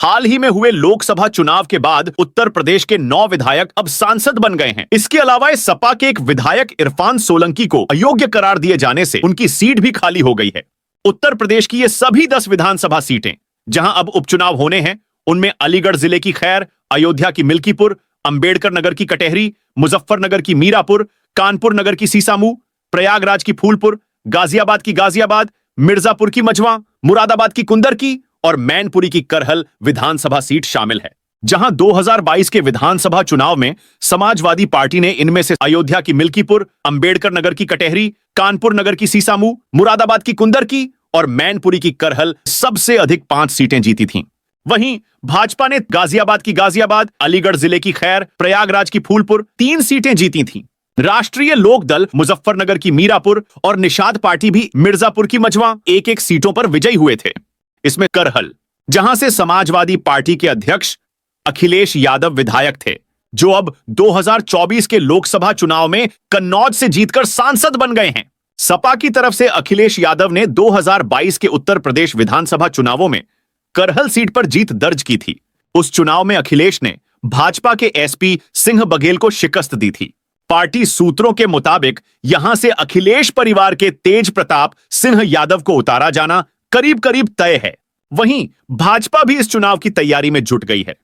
हाल ही में हुए लोकसभा चुनाव के बाद उत्तर प्रदेश के 9 विधायक अब सांसद बन गए हैं। इसके अलावा सपा के एक विधायक इरफान सोलंकी को अयोग्य करार दिए जाने से उनकी सीट भी खाली हो गई है। उत्तर प्रदेश की ये सभी 10 विधानसभा सीटें जहां अब उपचुनाव होने हैं, उनमें अलीगढ़ जिले की खैर, अयोध्या की मिल्कीपुर, अंबेडकर नगर की कटेहरी, मुजफ्फरनगर की मीरापुर, कानपुर नगर की सीसामऊ, प्रयागराज की फूलपुर, गाजियाबाद की गाजियाबाद, मिर्जापुर की मझवा, मुरादाबाद की कुंदरकी और मैनपुरी की करहल विधानसभा सीट शामिल है। जहां 2022 के विधानसभा चुनाव में समाजवादी पार्टी ने इनमें से अयोध्या की मिल्कीपुर, अंबेडकर नगर की कटेहरी, कानपुर नगर की सीसामऊ, मुरादाबाद की कुंदरकी और मैनपुरी की करहल सबसे अधिक 5 सीटें जीती थीं। वहीं भाजपा ने गाजियाबाद की गाजियाबाद, अलीगढ़ जिले की खैर, प्रयागराज की फूलपुर 3 सीटें जीती थीं। राष्ट्रीय लोकदल मुजफ्फरनगर की मीरापुर और निषाद पार्टी भी मिर्जापुर की मझवा 1-1 सीटों पर विजयी हुए थे। इसमें करहल, जहां से समाजवादी पार्टी के अध्यक्ष अखिलेश यादव विधायक थे, जो अब 2024 के लोकसभा चुनाव में कन्नौज से जीतकर सांसद बन गए हैं। सपा की तरफ से अखिलेश यादव ने 2022 के उत्तर प्रदेश विधानसभा चुनावों में करहल सीट पर जीत दर्ज की थी। उस चुनाव में अखिलेश ने भाजपा के एसपी सिंह बघेल को शिकस्त दी थी। पार्टी सूत्रों के मुताबिक यहां से अखिलेश परिवार के तेज प्रताप सिंह यादव को उतारा जाना करीब करीब तय है। वहीं भाजपा भी इस चुनाव की तैयारी में जुट गई है।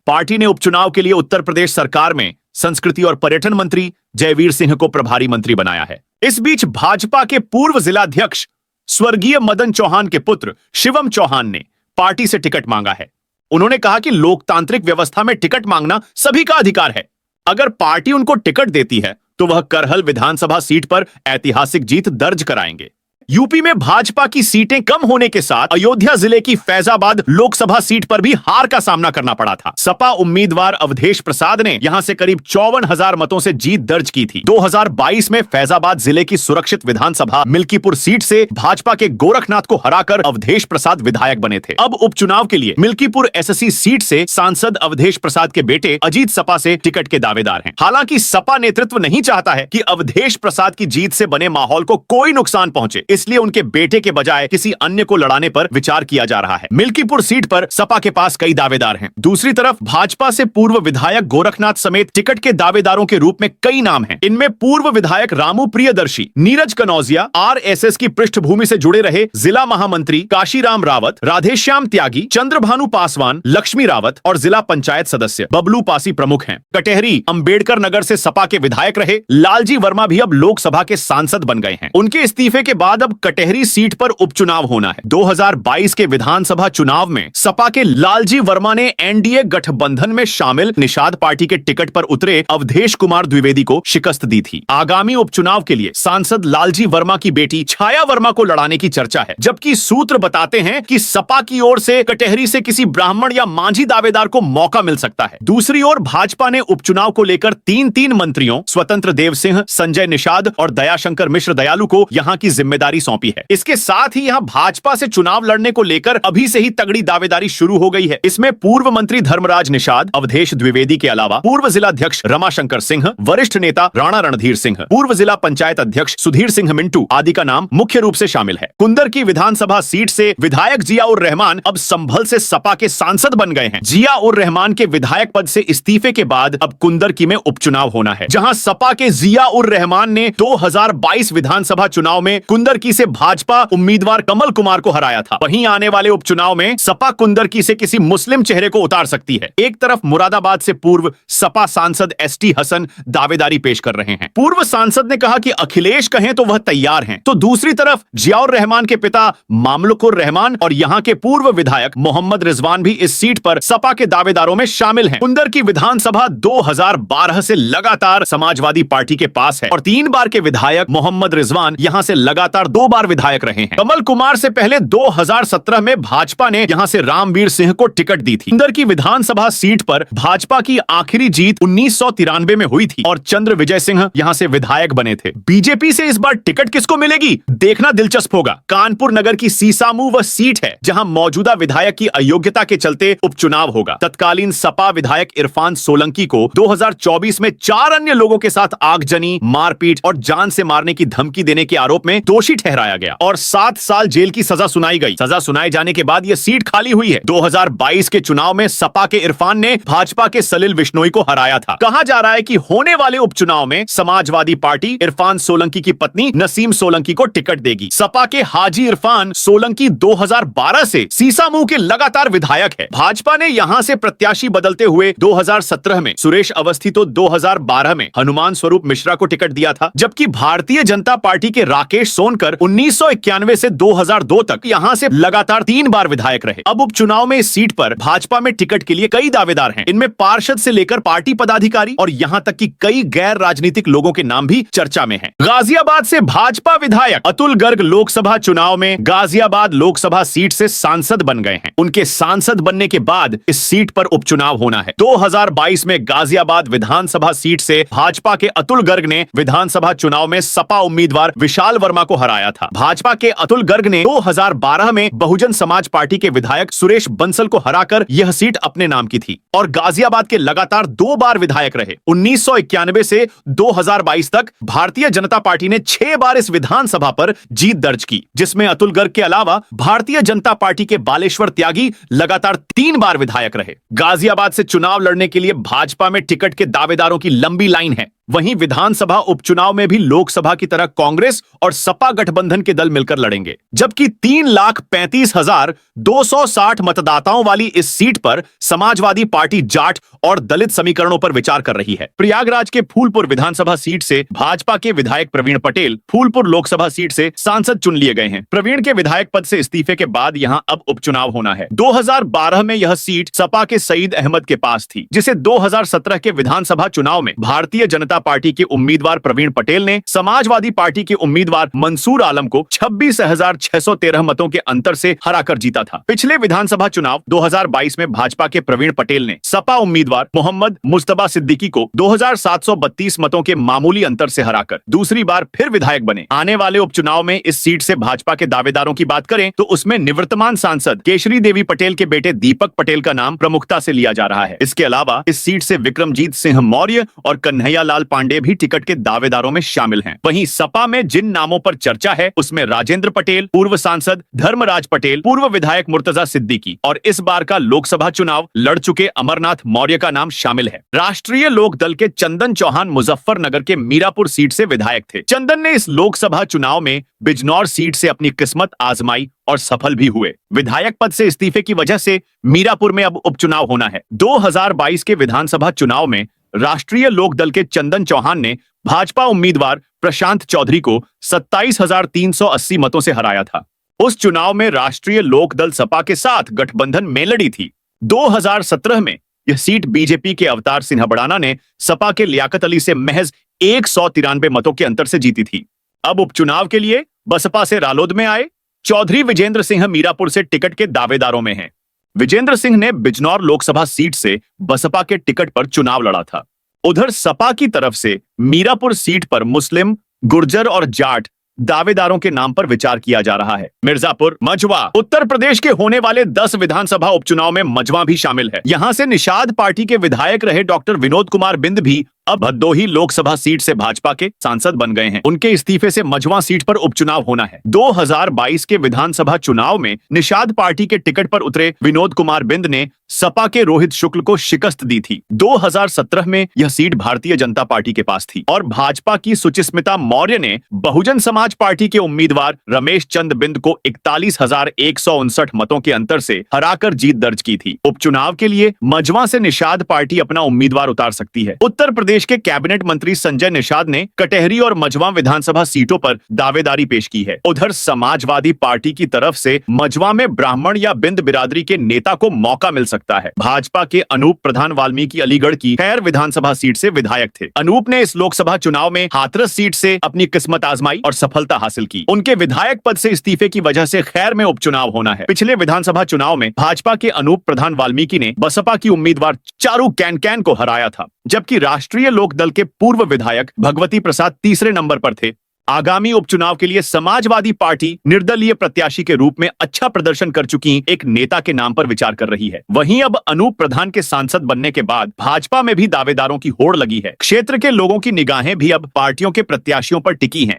पार्टी ने उपचुनाव के लिए उत्तर प्रदेश सरकार में संस्कृति और पर्यटन मंत्री जयवीर सिंह को प्रभारी मंत्री बनाया है। इस बीच भाजपा के पूर्व जिलाध्यक्ष स्वर्गीय मदन चौहान के पुत्र शिवम चौहान ने पार्टी से टिकट मांगा है। उन्होंने कहा कि लोकतांत्रिक व्यवस्था में टिकट मांगना सभी का अधिकार है। अगर पार्टी उनको टिकट देती है तो वह करहल विधानसभा सीट पर ऐतिहासिक जीत दर्ज कराएंगे। यूपी में भाजपा की सीटें कम होने के साथ अयोध्या जिले की फैजाबाद लोकसभा सीट पर भी हार का सामना करना पड़ा था। सपा उम्मीदवार अवधेश प्रसाद ने यहां से करीब 54,000 मतों से जीत दर्ज की थी। 2022 में फैजाबाद जिले की सुरक्षित विधानसभा मिल्कीपुर सीट से भाजपा के गोरखनाथ को हराकर अवधेश प्रसाद विधायक बने थे। अब उपचुनाव के लिए मिल्कीपुर एसएससी सीट से सांसद अवधेश प्रसाद के बेटे अजीत सपा से टिकट के दावेदार हैं। हालांकि सपा नेतृत्व नहीं चाहता है कि अवधेश प्रसाद की जीत से बने माहौल को कोई नुकसान पहुंचे, इसलिए उनके बेटे के बजाय किसी अन्य को लड़ाने पर विचार किया जा रहा है। मिल्कीपुर सीट पर सपा के पास कई दावेदार हैं। दूसरी तरफ भाजपा से पूर्व विधायक गोरखनाथ समेत टिकट के दावेदारों के रूप में कई नाम हैं। इनमें पूर्व विधायक रामू प्रियदर्शी, नीरज कनौजिया, आरएसएस की पृष्ठभूमि से जुड़े रहे जिला महामंत्री काशीराम रावत, राधेश्याम त्यागी, चंद्रभानु पासवान, लक्ष्मी रावत और जिला पंचायत सदस्य बबलू पासी प्रमुख हैं। कटेहरी अंबेडकर नगर से सपा के विधायक रहे लालजी वर्मा भी अब लोकसभा के सांसद बन गए हैं। उनके इस्तीफे के बाद अब कटेहरी सीट पर उपचुनाव होना है। 2022 के विधानसभा चुनाव में सपा के लालजी वर्मा ने एनडीए गठबंधन में शामिल निषाद पार्टी के टिकट पर उतरे अवधेश कुमार द्विवेदी को शिकस्त दी थी। आगामी उपचुनाव के लिए सांसद लालजी वर्मा की बेटी छाया वर्मा को लड़ाने की चर्चा है, जबकि सूत्र बताते हैं कि सपा की ओर से कटेहरी से किसी ब्राह्मण या मांझी दावेदार को मौका मिल सकता है। दूसरी ओर भाजपा ने उपचुनाव को लेकर 3 मंत्रियों स्वतंत्र देव सिंह, संजय निषाद और दयाशंकर मिश्र दयालु को यहां की जिम्मेदारी सौंपी है। इसके साथ ही यहां भाजपा से चुनाव लड़ने को लेकर अभी से ही तगड़ी दावेदारी शुरू हो गई है। इसमें पूर्व मंत्री धर्मराज निषाद, अवधेश द्विवेदी के अलावा पूर्व जिलाध्यक्ष रमाशंकर सिंह, वरिष्ठ नेता राणा रणधीर सिंह, पूर्व जिला पंचायत अध्यक्ष सुधीर सिंह मिंटू आदि का नाम मुख्य रूप से शामिल है। कुंदर की विधानसभा सीट से विधायक जिया उर रहमान अब संभल से सपा के सांसद बन गए हैं। जिया उर रहमान के विधायक पद से इस्तीफे के बाद अब कुंदरकी में उपचुनाव होना है, जहां सपा के जिया उर रहमान ने 2022 विधानसभा चुनाव में कुंदरकी से भाजपा उम्मीदवार कमल कुमार को हराया था। वहीं आने वाले उपचुनाव में सपा कुंदरकी से किसी मुस्लिम चेहरे को उतार सकती है। एक तरफ मुरादाबाद से पूर्व सपा सांसद एसटी हसन दावेदारी पेश कर रहे हैं। पूर्व सांसद ने कहा कि अखिलेश कहें तो वह तैयार हैं, तो दूसरी तरफ जियाउर रहमान के पिता मामलुकुर रहमान और यहां के पूर्व विधायक मोहम्मद रिजवान भी इस सीट पर सपा के दावेदारों में शामिल हैं। कुंदरकी विधानसभा 2012 से लगातार समाजवादी पार्टी के पास है और 3 बार के विधायक मोहम्मद रिजवान यहां से लगातार 2 बार विधायक रहे हैं। कमल कुमार से पहले 2017 में भाजपा ने यहां से रामवीर सिंह को टिकट दी थी। कुंदरकी विधानसभा सीट पर भाजपा की आखिरी जीत 1993 में हुई थी और चंद्र विजय सिंह यहां से विधायक बने थे। बीजेपी से इस बार टिकट किसको मिलेगी, देखना दिलचस्प होगा। कानपुर नगर की सीसामऊ वह सीट है जहां मौजूदा विधायक की अयोग्यता के चलते उपचुनाव होगा। तत्कालीन सपा विधायक इरफान सोलंकी को 2024 में 4 अन्य लोगों के साथ आगजनी, मारपीट और जान से मारने की धमकी देने के आरोप में दोषी ठहराया गया और 7 साल जेल की सजा सुनाई गई। सजा सुनाए जाने के बाद यह सीट खाली हुई है। 2022 के चुनाव में सपा के इरफान ने भाजपा के सलील बिश्नोई को हराया था। कहा जा रहा है कि होने वाले उपचुनाव में समाजवादी पार्टी इरफान सोलंकी की पत्नी नसीम सोलंकी को टिकट देगी। सपा के हाजी इरफान सोलंकी 2012 से सीसामऊ के लगातार विधायक है। भाजपा ने यहां से प्रत्याशी बदलते हुए 2017 में सुरेश अवस्थी तो 2012 में हनुमान स्वरूप मिश्रा को टिकट दिया था, जबकि भारतीय जनता पार्टी के राकेश सोनकर 1991 से 2002 तक यहां से लगातार 3 बार विधायक रहे। अब उपचुनाव में इस सीट पर भाजपा में टिकट के लिए कई दावेदार हैं। इनमें पार्षद से लेकर पार्टी पदाधिकारी और यहां तक कि कई गैर राजनीतिक लोगों के नाम भी चर्चा में हैं। गाजियाबाद से भाजपा विधायक अतुल गर्ग लोकसभा चुनाव में गाजियाबाद लोकसभा सीट से सांसद बन गए हैं। उनके सांसद बनने के बाद इस सीट पर उपचुनाव होना है। 2022 में गाजियाबाद विधानसभा सीट से भाजपा के अतुल गर्ग ने विधानसभा चुनाव में सपा उम्मीदवार विशाल वर्मा को हराया था। भाजपा के अतुल गर्ग ने 2012 में बहुजन समाज पार्टी के विधायक सुरेश बंसल को हराकर यह सीट अपने नाम की थी और गाजियाबाद के लगातार 2 बार विधायक रहे। 1991 से 2022 तक भारतीय जनता पार्टी ने 6 बार इस विधानसभा पर जीत दर्ज की, जिसमें अतुल गर्ग के अलावा भारतीय जनता पार्टी के बालेश्वर त्यागी लगातार 3 बार विधायक रहे। गाजियाबाद से चुनाव लड़ने के लिए भाजपा में टिकट के दावेदारों की लंबी लाइन है। वहीं विधानसभा उपचुनाव में भी लोकसभा की तरह कांग्रेस और सपा गठबंधन के दल मिलकर लड़ेंगे, जबकि 3,35,260 मतदाताओं वाली इस सीट पर समाजवादी पार्टी जाट और दलित समीकरणों पर विचार कर रही है। प्रयागराज के फूलपुर विधानसभा सीट से भाजपा के विधायक प्रवीण पटेल फूलपुर लोकसभा सीट से सांसद चुन लिए गए हैं। प्रवीण के विधायक पद से इस्तीफे के बाद यहां अब उपचुनाव होना है। 2012 में यह सीट सपा के सईद अहमद के पास थी, जिसे 2017 के विधानसभा चुनाव में भारतीय जनता पार्टी के उम्मीदवार प्रवीण पटेल ने समाजवादी पार्टी के उम्मीदवार मंसूर आलम को 26,613 मतों के अंतर से हराकर जीता था। पिछले विधानसभा चुनाव 2022 में भाजपा के प्रवीण पटेल ने सपा उम्मीदवार मोहम्मद मुस्तबा सिद्दीकी को 2,732 मतों के मामूली अंतर से हराकर दूसरी बार फिर विधायक बने। आने वाले उपचुनाव में इस सीट से भाजपा के दावेदारों की बात करें तो उसमें निवर्तमान सांसद केशरी देवी पटेल के बेटे दीपक पटेल का नाम प्रमुखता से लिया जा रहा है। इसके अलावा इस सीट से विक्रमजीत सिंह मौर्य और कन्हैया लाल पांडे भी टिकट के दावेदारों में शामिल हैं। वहीं सपा में जिन नामों पर चर्चा है उसमें राजेंद्र पटेल, पूर्व सांसद धर्मराज पटेल, पूर्व विधायक मुर्तजा सिद्दीकी और इस बार का लोकसभा चुनाव लड़ चुके अमरनाथ मौर्य का नाम शामिल है। राष्ट्रीय लोक दल के चंदन चौहान मुजफ्फरनगर के मीरापुर सीट से विधायक थे। चंदन ने इस लोकसभा चुनाव में बिजनौर सीट से अपनी किस्मत आजमाई और सफल भी हुए। विधायक पद से इस्तीफे की वजह से मीरापुर में अब उपचुनाव होना है। 2022 के विधानसभा चुनाव में राष्ट्रीय लोक दल के चंदन चौहान ने भाजपा उम्मीदवार प्रशांत चौधरी को 27,380 मतों से हराया था। उस चुनाव में राष्ट्रीय लोक दल सपा के साथ गठबंधन में लड़ी थी। 2017 में यह सीट बीजेपी के अवतार सिन्हा बड़ाना ने सपा के लियाकत अली से महज 193 मतों के अंतर से जीती थी। अब उपचुनाव के लिए बसपा से रालोद में आए चौधरी विजेंद्र सिंह मीरापुर से टिकट के दावेदारों में हैं। विजेंद्र सिंह ने बिजनौर लोकसभा सीट से बसपा के टिकट पर चुनाव लड़ा था। उधर सपा की तरफ से मीरापुर सीट पर मुस्लिम, गुर्जर और जाट दावेदारों के नाम पर विचार किया जा रहा है। मिर्जापुर, मझवा, उत्तर प्रदेश के होने वाले 10 विधानसभा उपचुनाव में मझवा भी शामिल है। यहां से निषाद पार्टी के विधायक रहे डॉक्टर विनोद कुमार बिंद भी अब भदोही लोकसभा सीट से भाजपा के सांसद बन गए हैं। उनके इस्तीफे से मझवा सीट पर उपचुनाव होना है। 2022 के विधानसभा चुनाव में निषाद पार्टी के टिकट पर उतरे विनोद कुमार बिंद ने सपा के रोहित शुक्ल को शिकस्त दी थी। 2017 में यह सीट भारतीय जनता पार्टी के पास थी और भाजपा की सुचिस्मिता मौर्य ने बहुजन समाज पार्टी के उम्मीदवार रमेश चंद बिंद को 41,159 मतों के अंतर से हराकर जीत दर्ज की थी। उपचुनाव के लिए मझवा से निषाद पार्टी अपना उम्मीदवार उतार सकती है। उत्तर प्रदेश के कैबिनेट मंत्री संजय निषाद ने कटहरी और मझवा विधानसभा सीटों पर दावेदारी पेश की है। उधर समाजवादी पार्टी की तरफ से मझवा में ब्राह्मण या बिंद बिरादरी के नेता को मौका मिल सकता है। भाजपा के अनूप प्रधान वाल्मीकि अलीगढ़ की खैर विधानसभा सीट से विधायक थे। अनूप ने इस लोकसभा चुनाव में हाथरस सीट से अपनी किस्मत आजमाई और सफलता हासिल की। उनके विधायक पद से इस्तीफे की वजह से खैर में उपचुनाव होना है। पिछले विधानसभा चुनाव में भाजपा के अनूप प्रधान वाल्मीकि ने बसपा की उम्मीदवार चारू कैन को हराया था, जबकि राष्ट्रीय लोक दल के पूर्व विधायक भगवती प्रसाद तीसरे नंबर पर थे। आगामी उपचुनाव के लिए समाजवादी पार्टी निर्दलीय प्रत्याशी के रूप में अच्छा प्रदर्शन कर चुकी एक नेता के नाम पर विचार कर रही है। वहीं अब अनूप प्रधान के सांसद बनने के बाद भाजपा में भी दावेदारों की होड़ लगी है। क्षेत्र के लोगों की निगाहें भी अब पार्टियों के प्रत्याशियों पर टिकी हैं।